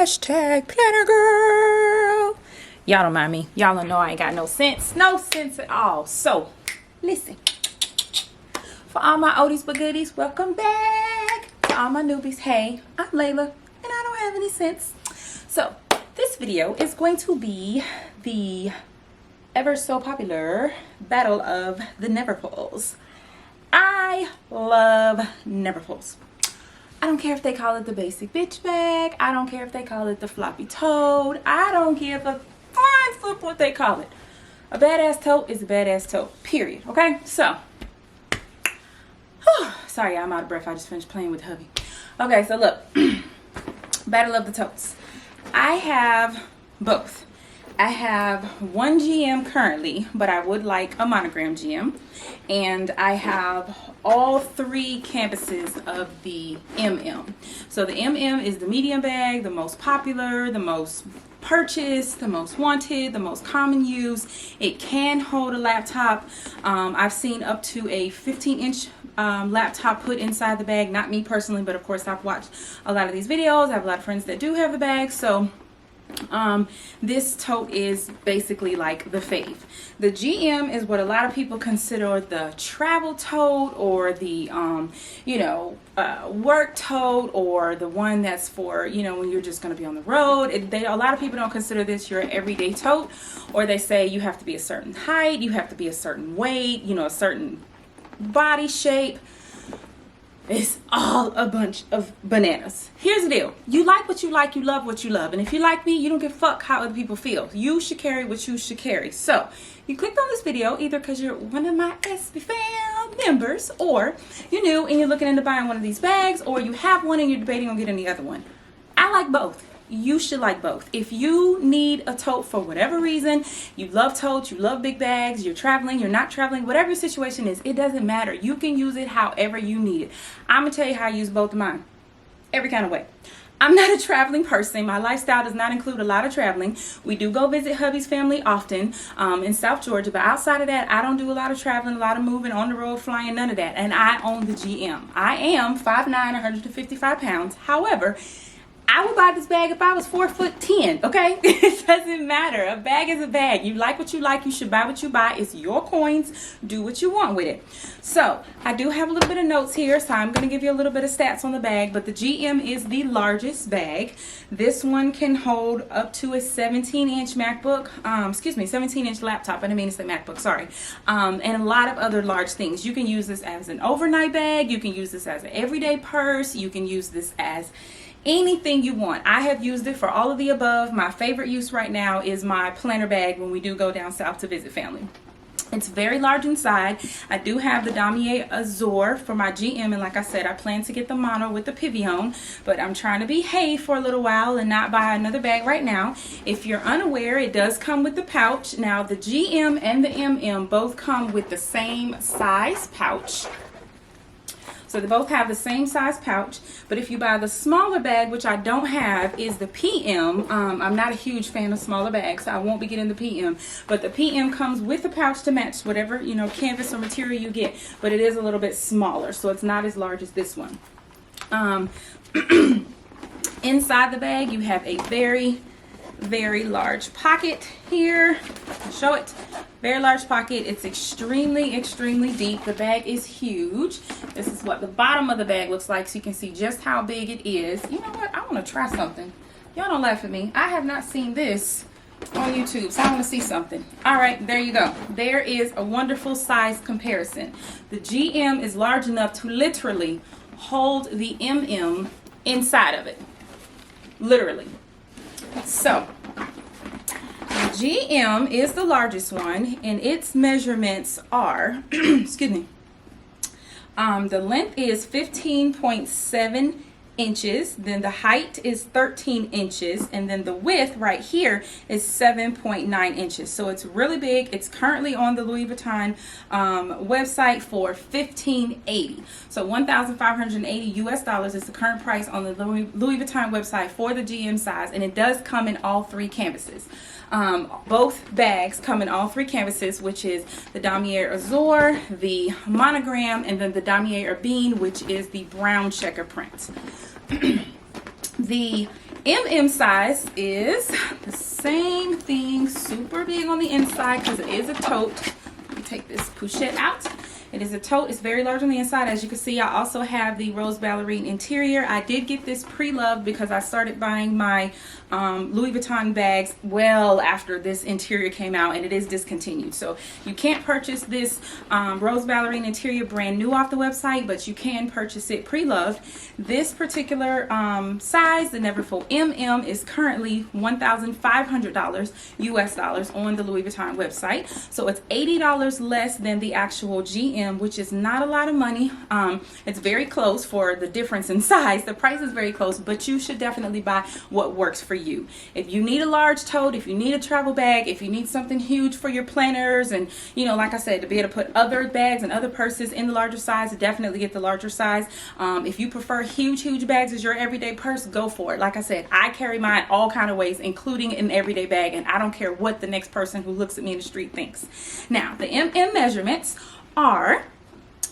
Hashtag planner girl. Y'all don't mind me. Y'all don't know I ain't got no sense. No sense at all. So, listen. For all my oldies but goodies, welcome back. To all my newbies, hey, I'm Layla, and I don't have any sense. So, this video is going to be the ever so popular battle of the Neverfulls. I love Neverfulls. I don't care if they call it the basic bitch bag. I don't care if they call it the floppy tote. I don't give a flying flip what they call it. A badass tote is a badass tote, period. Okay, so sorry, I'm out of breath. I just finished playing with hubby. Okay, so look, battle of the totes. I have both. I have one GM currently, but I would like a monogram GM. And I have all three canvases of the MM. So the MM is the medium bag, the most popular, the most purchased, the most wanted, the most common use. It can hold a laptop. I've seen up to a 15-inch laptop put inside the bag. Not me personally, but of course I've watched a lot of these videos. I have a lot of friends that do have the bag. So this tote is basically like the fave. The GM is what a lot of people consider the travel tote, or the work tote, or the one that's for, when you're just going to be on the road. A lot of people don't consider this your everyday tote, or they say you have to be a certain height, you have to be a certain weight, a certain body shape. It's all a bunch of bananas. Here's the deal. You like what you like, you love what you love. And if you like me, you don't give a fuck how other people feel. You should carry what you should carry. So, you clicked on this video either because you're one of my SB fam members, or you're new and you're looking into buying one of these bags, or you have one and you're debating on getting the other one. I like both. You should like both. If you need a tote for whatever reason, you love totes, you love big bags, you're traveling, you're not traveling, whatever your situation is, it doesn't matter. You can use it however you need it. I'm gonna tell you how I use both of mine. Every kind of way. I'm not a traveling person. My lifestyle does not include a lot of traveling. We do go visit hubby's family often in South Georgia, but outside of that, I don't do a lot of traveling, a lot of moving, on the road, flying, none of that. And I own the GM. I am 5'9", 155 pounds. However, I would buy this bag if I was 4'10", okay? It doesn't matter. A bag is a bag. You like what you like. You should buy what you buy. It's your coins. Do what you want with it. So, I do have a little bit of notes here, so I'm going to give you a little bit of stats on the bag, but the GM is the largest bag. This one can hold up to a 17-inch MacBook, 17-inch laptop. I didn't mean to say MacBook, sorry. And a lot of other large things. You can use this as an overnight bag. You can use this as an everyday purse. You can use this as anything you want. I have used it for all of the above. My favorite use right now is my planner bag when we do go down south to visit family. It's very large inside. I do have the Damier Azure for my GM, and like I said, I plan to get the mono with the Vuitton, but I'm trying to behave for a little while and not buy another bag right now. If you're unaware, it does come with the pouch. Now, the GM and the MM both come with the same size pouch. So they both have the same size pouch, but if you buy the smaller bag, which I don't have, is the PM. I'm not a huge fan of smaller bags, so I won't be getting the PM. But the PM comes with a pouch to match whatever, canvas or material you get, but it is a little bit smaller, so it's not as large as this one. Inside the bag, you have a very, very large pocket here. I'll show it. Very large pocket. It's extremely, extremely deep. The bag is huge. This is what the bottom of the bag looks like, so you can see just how big it is. You know what? I want to try something. Y'all don't laugh at me. I have not seen this on YouTube, so I want to see something. All right, there you go. There is a wonderful size comparison. The GM is large enough to literally hold the MM inside of it. Literally. So, GM is the largest one, and its measurements are, excuse me, the length is 15.7 inches, then the height is 13 inches, and then the width right here is 7.9 inches. So it's really big. It's currently on the Louis Vuitton website for $1,580. So $1,580 US is the current price on the Louis Vuitton website for the GM size, and it does come in all three canvases. Both bags come in all three canvases, which is the Damier Azure, the monogram, and then the Damier Bean, which is the brown checker print. The MM size is the same thing, super big on the inside because it is a tote. Let me take this pochette out. It is a tote. It's very large on the inside. As you can see, I also have the rose ballerine interior. I did get this pre-loved because I started buying my Louis Vuitton bags well after this interior came out, and it is discontinued. So you can't purchase this rose ballerine interior brand new off the website, but you can purchase it pre-loved. This particular size, the Neverfull MM, is currently $1,500 US dollars on the Louis Vuitton website. So it's $80 less than the actual GM, which is not a lot of money. It's very close for the difference in size. The price is very close, but you should definitely buy what works for you. If you need a large tote, if you need a travel bag, if you need something huge for your planners, and you know, like I said, to be able to put other bags and other purses in the larger size, definitely get the larger size. If you prefer huge bags as your everyday purse, go for it. Like I said, I carry mine all kind of ways, including an everyday bag, and I don't care what the next person who looks at me in the street thinks. Now, the MM measurements are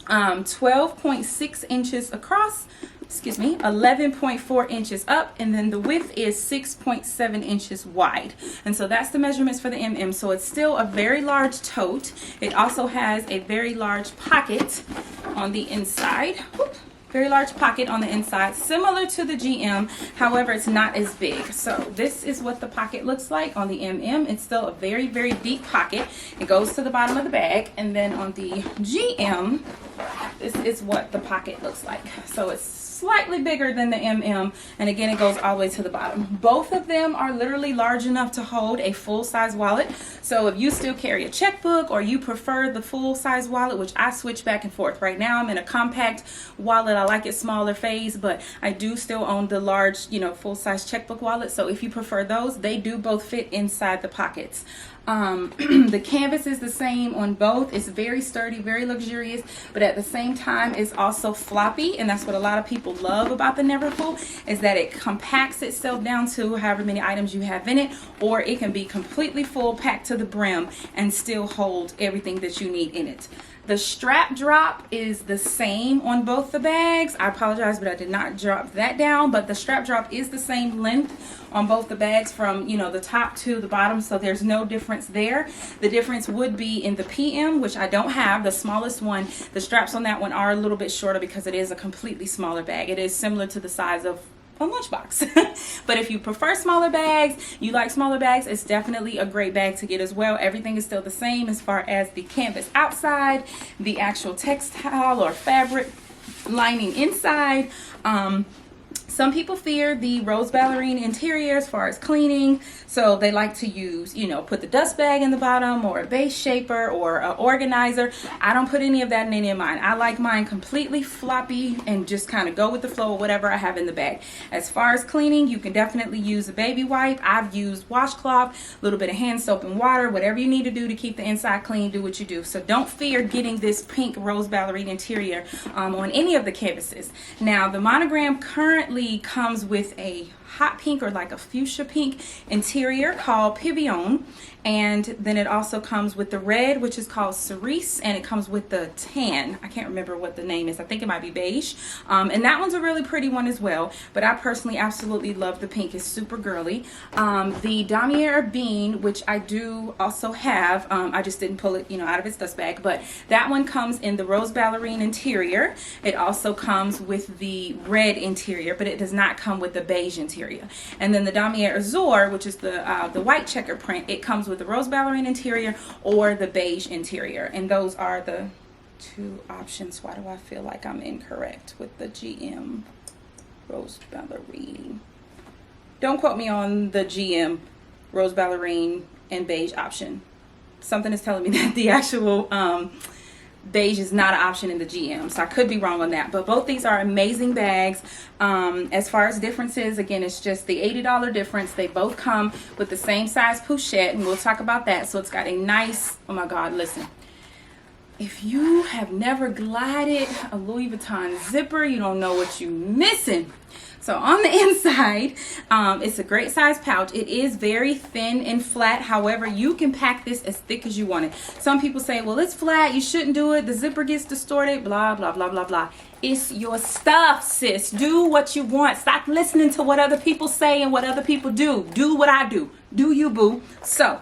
12.6 inches across, 11.4 inches up, and then the width is 6.7 inches wide. And so that's the measurements for the MM. So it's still a very large tote. It also has a very large pocket on the inside. Whoop. Very large pocket on the inside, similar to the GM, however it's not as big. So this is what the pocket looks like on the MM. It's still a very deep pocket. It goes to the bottom of the bag, and then on the GM, this is what the pocket looks like. So it's slightly bigger than the MM, and again, it goes all the way to the bottom. Both of them are literally large enough to hold a full-size wallet. So if you still carry a checkbook, or you prefer the full-size wallet, which I switch back and forth. Right now I'm in a compact wallet. I like it smaller phase, but I do still own the large, you know, full-size checkbook wallet. So if you prefer those, they do both fit inside the pockets. The canvas is the same on both. It's very sturdy, very luxurious, but at the same time it's also floppy, and that's what a lot of people love about the Neverfull, is that it compacts itself down to however many items you have in it, or it can be completely full, packed to the brim, and still hold everything that you need in it. The strap drop is the same on both the bags. I apologize, but I did not drop that down, but the strap drop is the same length on both the bags from, you know, the top to the bottom, so there's no difference there. The difference would be in the PM, which I don't have, the smallest one. The straps on that one are a little bit shorter because it is a completely smaller bag. It is similar to the size of a lunchbox. But if you prefer smaller bags, you like smaller bags, it's definitely a great bag to get as well. Everything is still the same as far as the canvas outside, the actual textile or fabric lining inside. Some people fear the rose ballerine interior as far as cleaning, so they like to use, you know, put the dust bag in the bottom, or a base shaper, or an organizer. I don't put any of that in any of mine. I like mine completely floppy and just kind of go with the flow of whatever I have in the bag. As far as cleaning, you can definitely use a baby wipe. I've used washcloth, a little bit of hand soap and water, whatever you need to do to keep the inside clean, do what you do. So don't fear getting this pink rose ballerine interior on any of the canvases. Now, the monogram currently comes with a hot pink, or like a fuchsia pink interior called Pavillon, and then it also comes with the red, which is called Cerise, and it comes with the tan. I can't remember what the name is. I think it might be beige, and that one's a really pretty one as well, but I personally absolutely love the pink. It's super girly. The Damier Bean, which I do also have, I just didn't pull it, you know, out of its dust bag, but that one comes in the rose ballerine interior. It also comes with the red interior, but it does not come with the beige interior. And then the Damier Azur, which is the white checker print, it comes with the rose ballerine interior or the beige interior. And those are the two options. Why do I feel like I'm incorrect with the GM rose ballerine? Don't quote me on the GM rose ballerine and beige option. Something is telling me that the actual beige is not an option in the GM, so I could be wrong on that. But both these are amazing bags. As far as differences, again, it's just the $80 difference. They both come with the same size pochette, and we'll talk about that. So it's got a nice, oh my god, listen, if you have never glided a Louis Vuitton zipper, you don't know what you're missing. So on the inside, it's a great size pouch. It is very thin and flat. However, you can pack this as thick as you want it. Some people say, well, it's flat, you shouldn't do it, the zipper gets distorted, blah, blah, blah, blah, blah. It's your stuff, sis. Do what you want. Stop listening to what other people say and what other people do. Do what I do. Do you, boo. So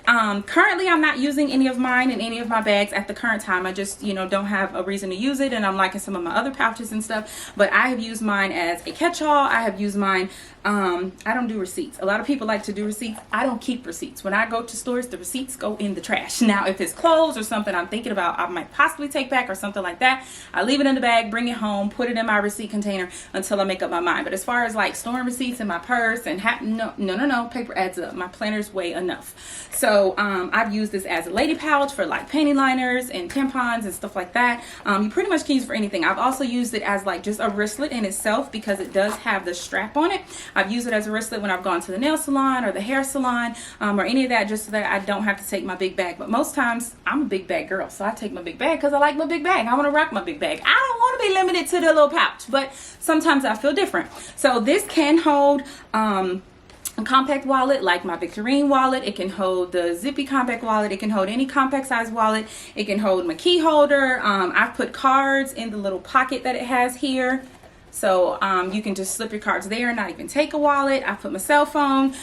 currently I'm not using any of mine in any of my bags at the current time. I just, you know, don't have a reason to use it, and I'm liking some of my other pouches and stuff. But I have used mine as a catch-all. I have used mine, I don't do receipts. A lot of people like to do receipts. I don't keep receipts. When I go to stores, the receipts go in the trash. Now, if it's clothes or something I'm thinking about I might possibly take back or something like that, I leave it in the bag, bring it home, put it in my receipt container until I make up my mind. But as far as like storing receipts in my purse and no, paper adds up. My planner's weigh enough. So I've used this as a lady pouch for like panty liners and tampons and stuff like that. You pretty much can use it for anything. I've also used it as like just a wristlet in itself because it does have the strap on it. I've used it as a wristlet when I've gone to the nail salon or the hair salon or any of that, just so that I don't have to take my big bag. But most times I'm a big bag girl, so I take my big bag because I like my big bag. I want to rock my big bag. I don't want to be limited to the little pouch, but sometimes I feel different. So this can hold a compact wallet like my Victorine wallet. It can hold the zippy compact wallet. It can hold any compact size wallet. It can hold my key holder. I've put cards in the little pocket that it has here. So you can just slip your cards there and not even take a wallet. I put my cell phone,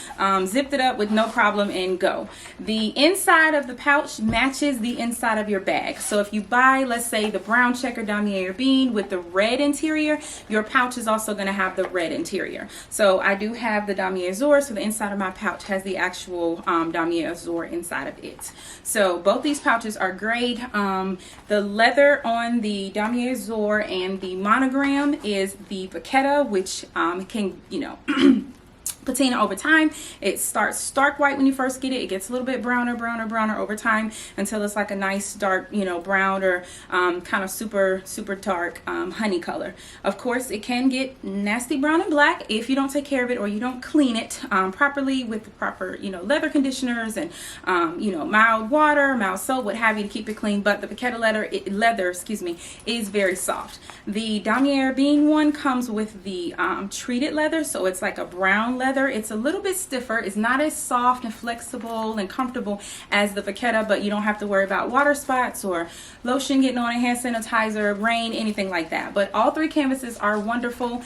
zipped it up with no problem, and go. The inside of the pouch matches the inside of your bag. So if you buy, let's say, the brown checker Damier Bean with the red interior, your pouch is also going to have the red interior. So I do have the Damier Azur, so the inside of my pouch has the actual Damier Azur inside of it. So both these pouches are great. The leather on the Damier Azur and the monogram is the Vachetta, which can, you know, patina over time. It starts stark white when you first get it. It gets a little bit browner over time until it's like a nice dark, you know, brown or kind of super dark honey color. Of course, it can get nasty brown and black if you don't take care of it or you don't clean it properly with the proper, you know, leather conditioners and you know, mild water, mild soap, what have you, to keep it clean. But the Vachetta leather, excuse me, is very soft. The Damier Bean one comes with the treated leather, so it's like a brown leather. It's a little bit stiffer. It's not as soft and flexible and comfortable as the Vachetta, but you don't have to worry about water spots or lotion getting on a hand sanitizer, rain, anything like that. But all three canvases are wonderful.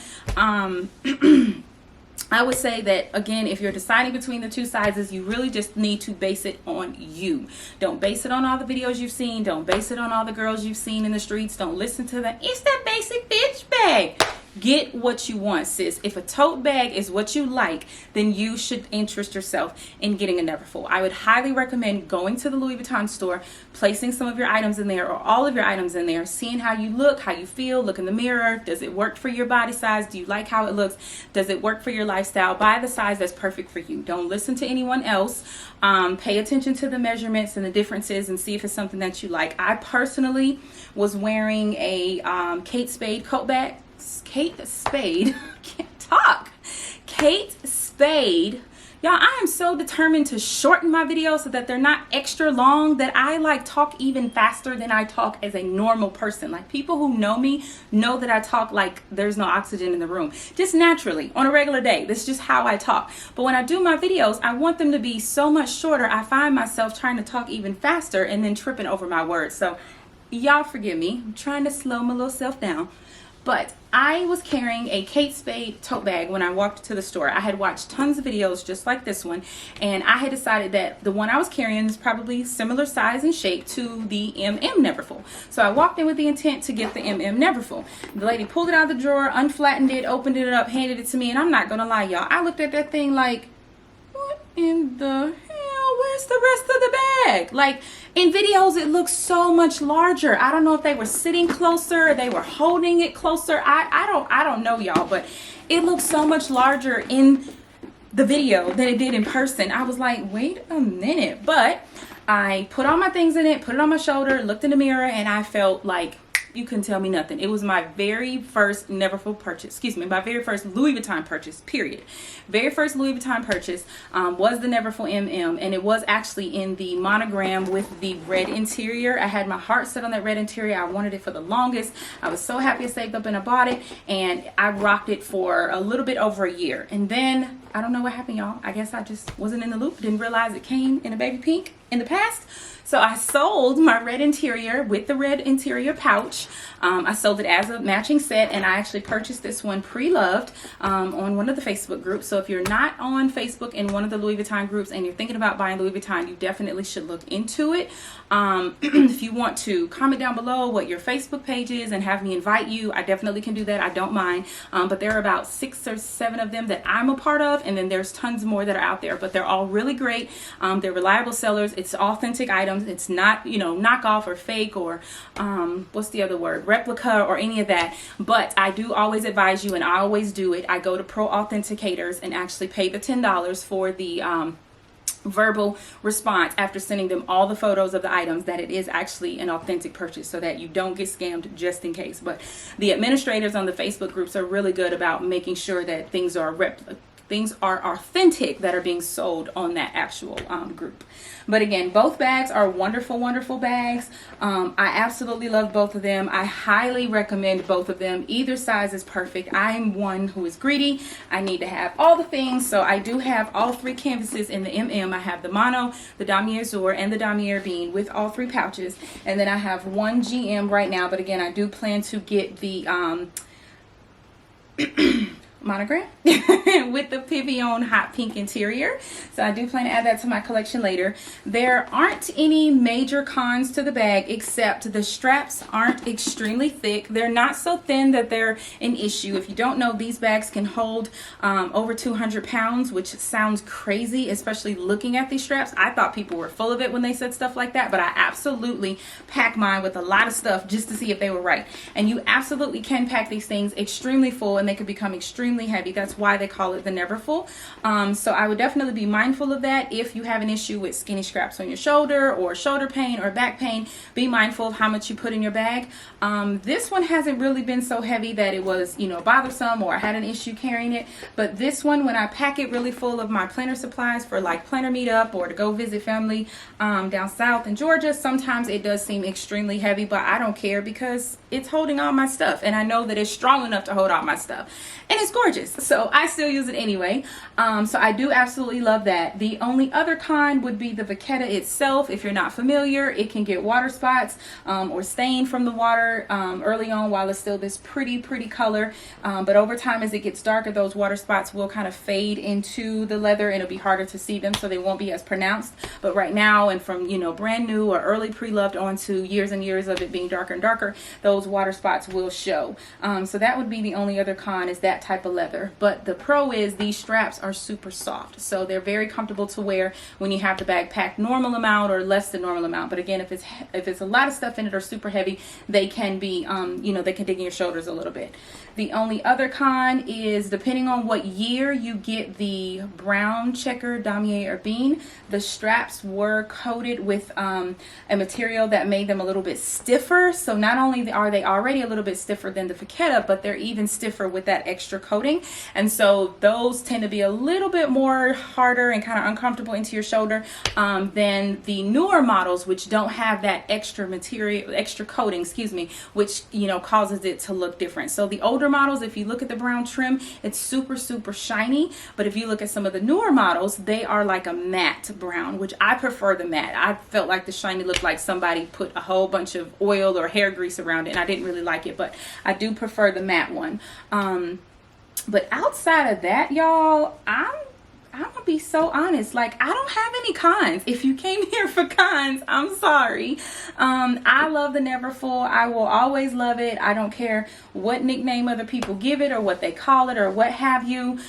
I would say that, again, if you're deciding between the two sizes, you really just need to base it on you. Don't base it on all the videos you've seen. Don't base it on all the girls you've seen in the streets. Don't listen to that. It's that basic bitch bag. Get what you want, sis. If a tote bag is what you like, then you should interest yourself in getting a Neverfull. I would highly recommend going to the Louis Vuitton store, placing some of your items in there or all of your items in there, seeing how you look, how you feel, look in the mirror. Does it work for your body size? Do you like how it looks? Does it work for your lifestyle? Buy the size that's perfect for you. Don't listen to anyone else. Pay attention to the measurements and the differences and see if it's something that you like. I personally was wearing a Kate Spade coat bag. Kate Spade, can't talk. Kate Spade. Y'all, I am so determined to shorten my videos so that they're not extra long, that I like talk even faster than I talk as a normal person. Like, people who know me know that I talk like there's no oxygen in the room, just naturally on a regular day. That's just how I talk. But when I do my videos, I want them to be so much shorter. I find myself trying to talk even faster and then tripping over my words. So y'all forgive me. I'm trying to slow my little self down. But I was carrying a Kate Spade tote bag when I walked to the store. I had watched tons of videos just like this one, and I had decided that the one I was carrying is probably similar size and shape to the MM Neverfull. So I walked in with the intent to get the MM Neverfull. The lady pulled it out of the drawer, unflattened it, opened it up, handed it to me, and I'm not gonna lie, y'all, I looked at that thing like, what in the hell? Where's the rest of the bag? Like, in videos, it looks so much larger. I don't know if they were sitting closer, or they were holding it closer. I don't know, y'all, but it looks so much larger in the video than it did in person. I was like, wait a minute. But I put all my things in it, put it on my shoulder, looked in the mirror, and I felt like You couldn't tell me nothing. It was my very first Neverfull purchase. Excuse me, my very first Louis Vuitton purchase, period. Very first Louis Vuitton purchase was the Neverfull MM, and it was actually in the monogram with the red interior. I had my heart set on that red interior. I wanted it for the longest. I was so happy I saved up and I bought it, and I rocked it for a little bit over a year. And then, I don't know what happened, y'all. I guess I just wasn't in the loop. Didn't realize it came in a baby pink in the past. So I sold my red interior with the red interior pouch. I sold it as a matching set, and I actually purchased this one pre-loved on one of the Facebook groups. So if you're not on Facebook in one of the Louis Vuitton groups and you're thinking about buying Louis Vuitton, you definitely should look into it. If you want to comment down below what your Facebook page is and have me invite you, I definitely can do that. I don't mind. But there are about 6 or 7 of them that I'm a part of, and then there's tons more that are out there. But they're all really great. They're reliable sellers. It's authentic items. It's not, you know, knockoff or fake or what's the other word, replica or any of that. But I do always advise you, and I always do it. I go to pro authenticators and actually pay the $10 for the verbal response after sending them all the photos of the items that it is actually an authentic purchase, so that you don't get scammed, just in case. But the administrators on the Facebook groups are really good about making sure that things are authentic that are being sold on that actual group. But again, both bags are wonderful, wonderful bags. I absolutely love both of them. I highly recommend both of them. Either size is perfect. I am one who is greedy. I need to have all the things. So I do have all 3 canvases in the MM. I have the Mono, the Damier Azur, and the Damier Bean with all 3 pouches. And then I have one GM right now. But again, I do plan to get the monogram with the Pavillon hot pink interior. So I do plan to add that to my collection later. There aren't any major cons to the bag, except the straps aren't extremely thick. They're not so thin that they're an issue. If you don't know, these bags can hold over 200 pounds, which sounds crazy, especially looking at these straps. I thought people were full of it when they said stuff like that, but I absolutely pack mine with a lot of stuff just to see if they were right. And you absolutely can pack these things extremely full, and they could become extremely heavy. That's why they call it the Neverfull. So I would definitely be mindful of that. If you have an issue with skinny straps on your shoulder, or shoulder pain or back pain, be mindful of how much you put in your bag. This one hasn't really been so heavy that it was, you know, bothersome or I had an issue carrying it. But this one, when I pack it really full of my planner supplies for like planner meetup or to go visit family down south in Georgia, sometimes it does seem extremely heavy, but I don't care because it's holding all my stuff, and I know that it's strong enough to hold all my stuff, and it's gorgeous, so I still use it anyway. So I do absolutely love that. The only other con would be the Vachetta itself. If you're not familiar, it can get water spots or stain from the water early on while it's still this pretty color, but over time, as it gets darker, those water spots will kind of fade into the leather, and it'll be harder to see them, so they won't be as pronounced. But right now, and from, you know, brand new or early pre-loved on to years and years of it being darker and darker, those water spots will show. So that would be the only other con, is that type of leather. But the pro is these straps are super soft, so they're very comfortable to wear when you have the bag packed normal amount or less than normal amount. But again, if it's a lot of stuff in it or super heavy, they can be you know, they can dig in your shoulders a little bit. The only other con is, depending on what year you get the brown checker, damier, or bean, the straps were coated with a material that made them a little bit stiffer. So not only are they already a little bit stiffer than the Vachetta, but they're even stiffer with that extra coating. And so those tend to be a little bit more harder and kind of uncomfortable into your shoulder than the newer models, which don't have that extra material, extra coating, excuse me, which, you know, causes it to look different. So the older models, if you look at the brown trim, it's super shiny. But if you look at some of the newer models, they are like a matte brown, which I prefer the matte. I felt like the shiny looked like somebody put a whole bunch of oil or hair grease around it, and I didn't really like it, but I do prefer the matte one. But outside of that, y'all, I'm gonna be so honest, like, I don't have any cons. If you came here for cons, I'm sorry. I love the Neverfull. I will always love it. I don't care what nickname other people give it or what they call it or what have you.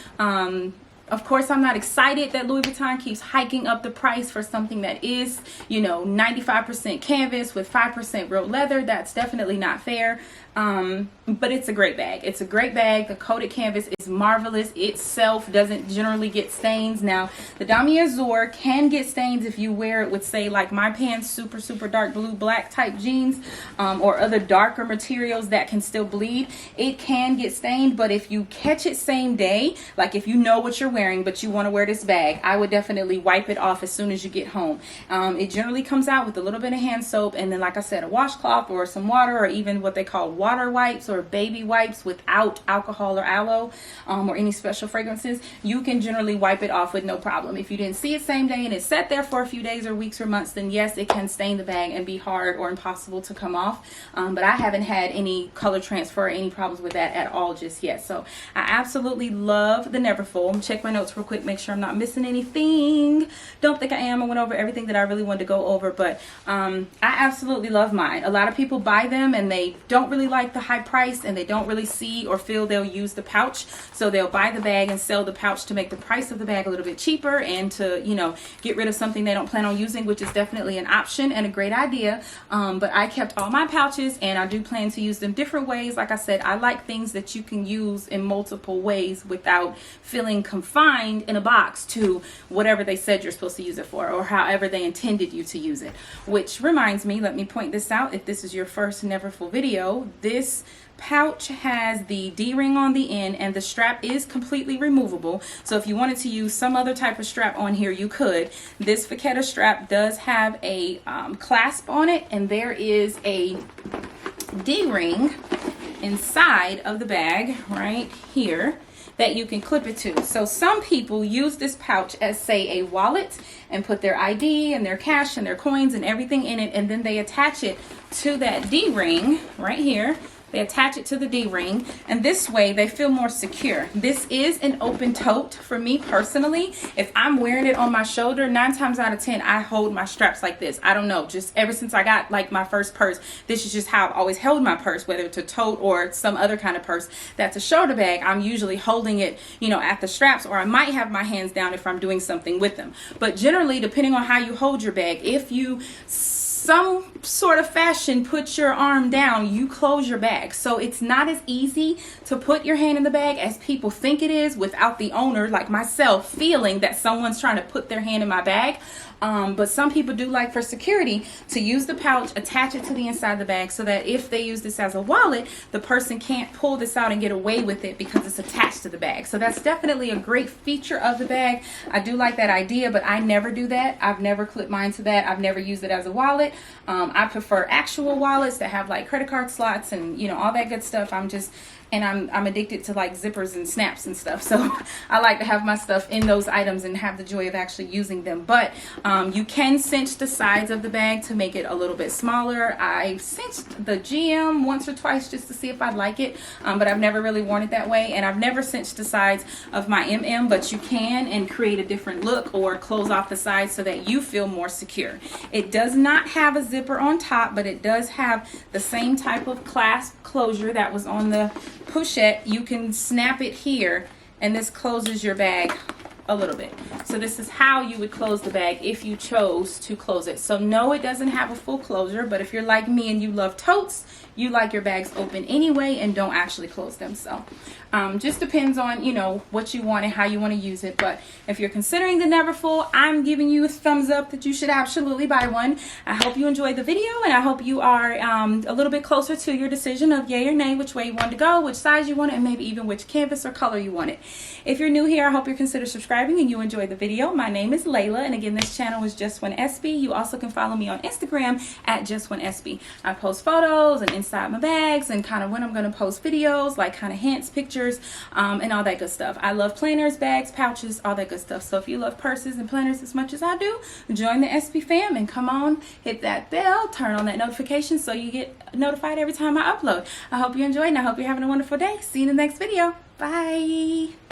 Of course, I'm not excited that Louis Vuitton keeps hiking up the price for something that is, you know, 95% canvas with 5% real leather. That's definitely not fair. But it's a great bag. It's a great bag. The coated canvas is marvelous. Itself doesn't generally get stains. Now, the Damier Azur can get stains if you wear it with, say, like my pants, super dark blue, black type jeans, or other darker materials that can still bleed. It can get stained, but if you catch it same day, like if you know what you're wearing, but you want to wear this bag, I would definitely wipe it off as soon as you get home. It generally comes out with a little bit of hand soap, and then, like I said, a washcloth or some water, or even what they call water wipes or baby wipes without alcohol or aloe, or any special fragrances. You can generally wipe it off with no problem. If you didn't see it same day and it sat there for a few days or weeks or months, then yes, it can stain the bag and be hard or impossible to come off. But I haven't had any color transfer or any problems with that at all just yet. So I absolutely love the Neverfull. Check my notes real quick, make sure I'm not missing anything. Don't think I am. I went over everything that I really wanted to go over, but I absolutely love mine. A lot of people buy them and they don't really like the high price, and they don't really see or feel they'll use the pouch, so they'll buy the bag and sell the pouch to make the price of the bag a little bit cheaper, and to, you know, get rid of something they don't plan on using, which is definitely an option and a great idea. But I kept all my pouches, and I do plan to use them different ways. Like I said, I like things that you can use in multiple ways without feeling confined in a box to whatever they said you're supposed to use it for, or however they intended you to use it. Which reminds me, let me point this out. If this is your first Neverfull video, this pouch has the D-ring on the end, and the strap is completely removable. So if you wanted to use some other type of strap on here, you could. This Vachetta strap does have a clasp on it, and there is a D-ring inside of the bag right here that you can clip it to. So some people use this pouch as, say, a wallet and put their ID and their cash and their coins and everything in it, and then they attach it to that D-ring right here. They attach it to the D-ring, and this way they feel more secure. This is an open tote for me personally. If I'm wearing it on my shoulder, 9 times out of 10, I hold my straps like this. I don't know, just ever since I got like my first purse, this is just how I've always held my purse, whether it's a tote or some other kind of purse that's a shoulder bag. I'm usually holding it, you know, at the straps, or I might have my hands down if I'm doing something with them. But generally, depending on how you hold your bag, if you some sort of fashion put your arm down, you close your bag. So it's not as easy to put your hand in the bag as people think it is, without the owner, like myself, feeling that someone's trying to put their hand in my bag. But some people do like, for security, to use the pouch, attach it to the inside of the bag, so that if they use this as a wallet, the person can't pull this out and get away with it because it's attached to the bag. So that's definitely a great feature of the bag. I do like that idea, but I never do that. I've never clipped mine to that. I've never used it as a wallet. I prefer actual wallets that have like credit card slots and, you know, all that good stuff. I'm addicted to like zippers and snaps and stuff, so I like to have my stuff in those items and have the joy of actually using them. But you can cinch the sides of the bag to make it a little bit smaller. I've cinched the GM once or twice just to see if I like it, but I've never really worn it that way. And I've never cinched the sides of my MM, but you can, and create a different look or close off the sides so that you feel more secure. It does not have a zipper on top, but it does have the same type of clasp closure that was on the pochette. You can snap it here, and this closes your bag a little bit. So this is how you would close the bag if you chose to close it. So no, it doesn't have a full closure, but if you're like me and you love totes, you like your bags open anyway and don't actually close them. So just depends on, you know, what you want and how you want to use it. But if you're considering the Neverfull, I'm giving you a thumbs up that you should absolutely buy one. I hope you enjoyed the video, and I hope you are a little bit closer to your decision of yay or nay, which way you want to go, which size you want it, and maybe even which canvas or color you want it. If you're new here, I hope you consider subscribing and you enjoyed the video. My name is Layla, and again, this channel is Just One SB. You also can follow me on Instagram at Just One SB. I post photos and inside my bags and kind of when I'm going to post videos, like kind of hints, pictures, and all that good stuff. I love planners, bags, pouches, all that good stuff. So if you love purses and planners as much as I do, join the SB fam and come on, hit that bell, turn on that notification so you get notified every time I upload. I hope you enjoyed, and I hope you're having a wonderful day. See you in the next video. Bye.